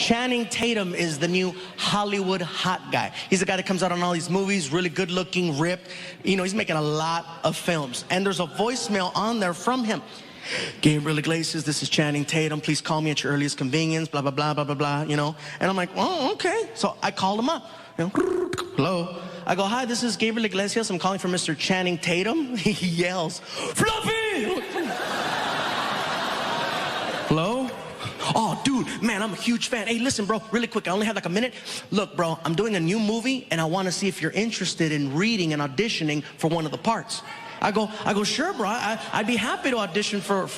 Channing Tatum is the new Hollywood hot guy. He's the guy that comes out on all these movies, really good looking, ripped. You know, he's making a lot of films. And there's a voicemail on there from him. Gabriel Iglesias, this is Channing Tatum. Please call me at your earliest convenience, blah, blah, blah, blah, blah, blah, you know. And I'm like, oh, okay. So I called him up. You know, hello. I go, hi, this is Gabriel Iglesias. I'm calling for Mr. Channing Tatum. He yells, Fluffy! Hello? Oh, dude, man, I'm a huge fan. Hey, listen, bro, really quick, I only have like a minute. Look, bro, I'm doing a new movie, and I want to see if you're interested in reading and auditioning for one of the parts. I go, sure, bro, I'd be happy to audition for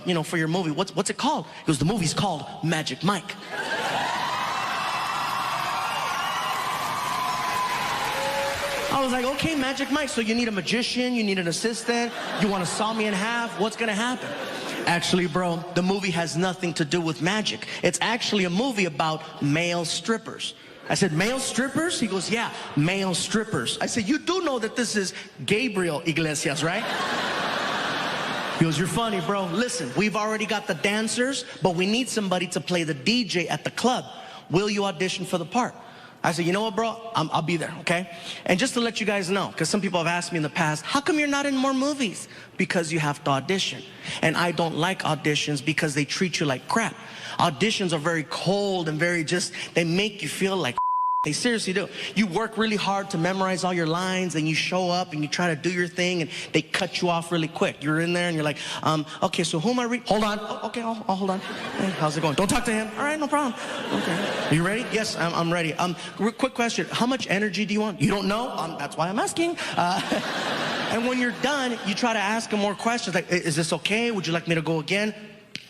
your movie. What's it called? He goes, the movie's called Magic Mike. I was like, okay, Magic Mike, so you need a magician, you need an assistant, you want to saw me in half, what's gonna happen? Actually, bro, the movie has nothing to do with magic. It's actually a movie about male strippers. I said, male strippers? He goes, yeah, male strippers. I said, you do know that this is Gabriel Iglesias, right? He goes, you're funny, bro. Listen, we've already got the dancers, but we need somebody to play the DJ at the club. Will you audition for the part? I said, you know what, bro? I'll be there, okay? And just to let you guys know, because some people have asked me in the past, how come you're not in more movies? Because you have to audition. And I don't like auditions because they treat you like crap. Auditions are very cold and very they make you feel like they seriously do. You work really hard to memorize all your lines, and you show up and you try to do your thing, and they cut you off really quick. You're in there and you're like, okay, so who am I reading? Hold on. Oh, okay, I'll hold on. Hey, how's it going? Don't talk to him. All right, no problem. Okay. Are you ready? Yes, I'm ready. Quick question. How much energy do you want? You don't know? That's why I'm asking. And when you're done, you try to ask him more questions. Like, is this okay? Would you like me to go again?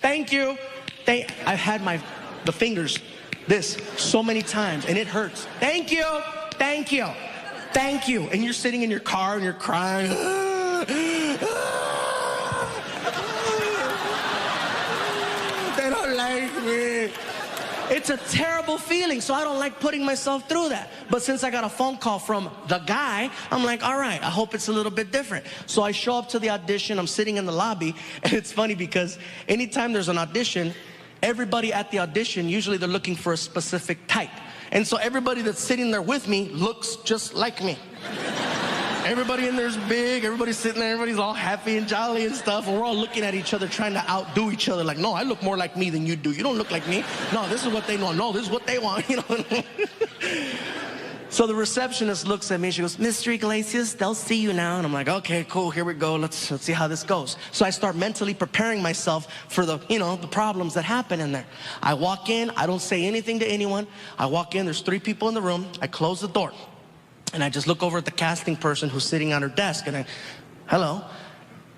Thank you. I've had the fingers this so many times, and it hurts. Thank you, thank you, thank you. And you're sitting in your car and you're crying. They don't like me. It's a terrible feeling, so I don't like putting myself through that. But since I got a phone call from the guy, I'm like, all right, I hope it's a little bit different. So I show up to the audition, I'm sitting in the lobby, and it's funny because anytime there's an audition, everybody at the audition, usually they're looking for a specific type. And so everybody that's sitting there with me looks just like me. Everybody in there's big, everybody's sitting there, everybody's all happy and jolly and stuff, and we're all looking at each other trying to outdo each other. Like, no, I look more like me than you do. You don't look like me. No, this is what they want. No, this is what they want, you know. So the receptionist looks at me, she goes, Mr. Iglesias, they'll see you now. And I'm like, okay, cool, here we go, let's see how this goes. So I start mentally preparing myself for the problems that happen in there. I walk in, I don't say anything to anyone. I walk in, there's 3 people in the room, I close the door. And I just look over at the casting person who's sitting on her desk, and hello.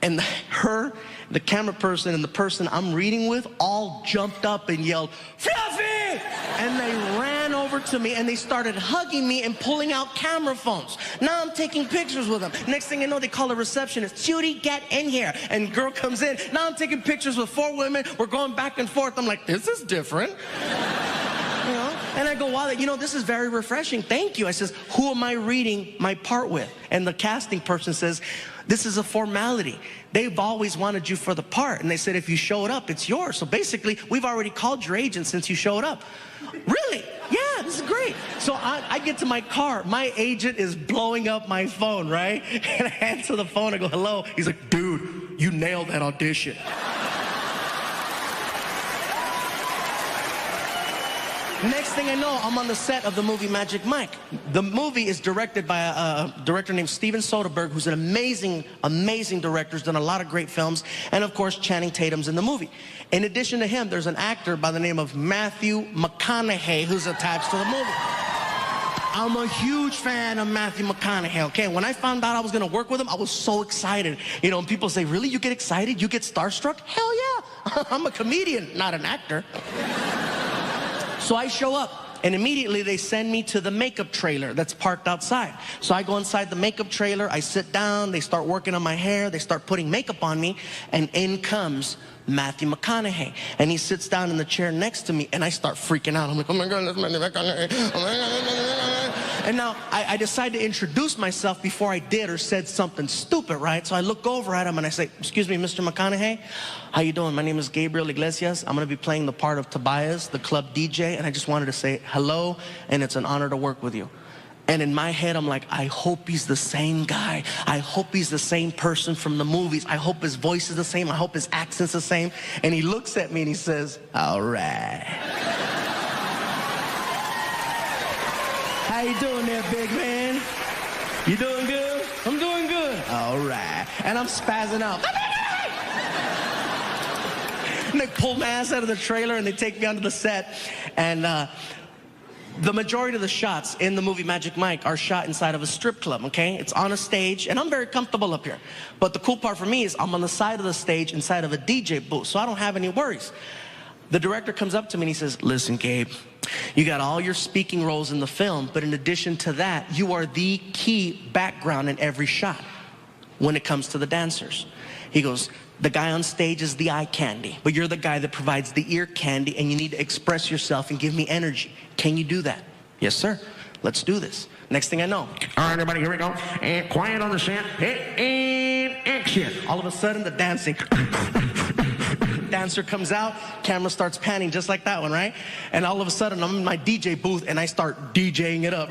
And the camera person, and the person I'm reading with all jumped up and yelled, Fluffy! And they ran over to me and they started hugging me and pulling out camera phones. Now I'm taking pictures with them. Next thing you know, they call a receptionist, Judy, get in here. And girl comes in. Now I'm taking pictures with 4 women. We're going back and forth. I'm like, this is different. You know? And I go, wow, this is very refreshing. Thank you. I says, who am I reading my part with? And the casting person says, this is a formality. They've always wanted you for the part. And they said, if you showed up, it's yours. So basically, we've already called your agent since you showed up. Really? Yeah, this is great. So I get to my car. My agent is blowing up my phone, right? And I answer the phone. I go, hello. He's like, dude, you nailed that audition. Next thing I know, I'm on the set of the movie Magic Mike. The movie is directed by a director named Steven Soderbergh, who's an amazing, amazing director. He's done a lot of great films. And of course, Channing Tatum's in the movie. In addition to him, there's an actor by the name of Matthew McConaughey who's attached to the movie. I'm a huge fan of Matthew McConaughey, okay? When I found out I was gonna work with him, I was so excited. You know, and people say, really, you get excited? You get starstruck? Hell yeah, I'm a comedian, not an actor. So I show up, and immediately they send me to the makeup trailer that's parked outside. So I go inside the makeup trailer, I sit down, they start working on my hair, they start putting makeup on me, and in comes Matthew McConaughey. And he sits down in the chair next to me, and I start freaking out. I'm like, oh my God, that's Matthew McConaughey. Oh my God. And now I decided to introduce myself before I did or said something stupid, right? So I look over at him and I say, excuse me, Mr. McConaughey, how you doing? My name is Gabriel Iglesias. I'm going to be playing the part of Tobias, the club DJ, and I just wanted to say hello, and it's an honor to work with you. And in my head, I'm like, I hope he's the same guy. I hope he's the same person from the movies. I hope his voice is the same. I hope his accent's the same. And he looks at me and he says, all right. How you doing there, big man? You doing good? I'm doing good. All right. And I'm spazzing out. And they pull my ass out of the trailer and they take me onto the set. And the majority of the shots in the movie Magic Mike are shot inside of a strip club, okay? It's on a stage, and I'm very comfortable up here. But the cool part for me is I'm on the side of the stage inside of a DJ booth, so I don't have any worries. The director comes up to me and he says, listen, Gabe, you got all your speaking roles in the film, but in addition to that, you are the key background in every shot when it comes to the dancers. He goes, the guy on stage is the eye candy, but you're the guy that provides the ear candy, and you need to express yourself and give me energy. Can you do that? Yes, sir. Let's do this. Next thing I know, all right, everybody, here we go. And quiet on the set. And action. All of a sudden, the dancing. Dancer comes out, camera starts panning just like that one, right? And all of a sudden, I'm in my DJ booth, and I start DJing it up.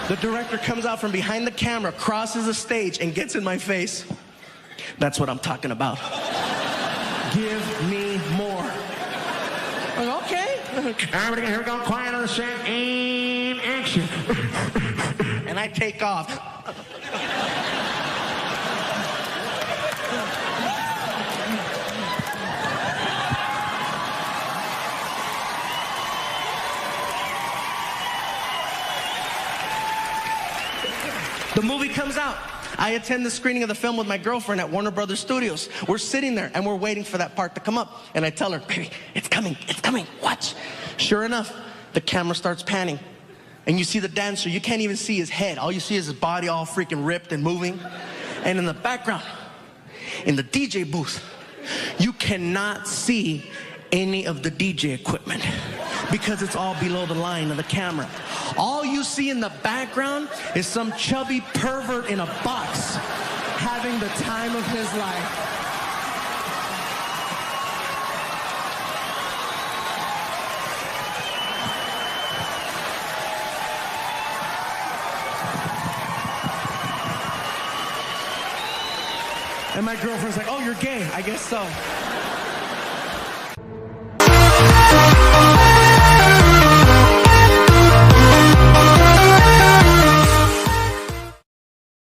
The director comes out from behind the camera, crosses the stage, and gets in my face. That's what I'm talking about. Give me more. I'm like, okay. Everybody, here we go. Quiet on the set. And action. And I take off. The movie comes out. I attend the screening of the film with my girlfriend at Warner Brothers Studios. We're sitting there and we're waiting for that part to come up. And I tell her, baby, it's coming, watch. Sure enough, the camera starts panning. And you see the dancer, you can't even see his head. All you see is his body all freaking ripped and moving. And in the background, in the DJ booth, you cannot see any of the DJ equipment because it's all below the line of the camera. All you see in the background is some chubby pervert in a box having the time of his life. And my girlfriend's like, oh, you're gay. I guess so.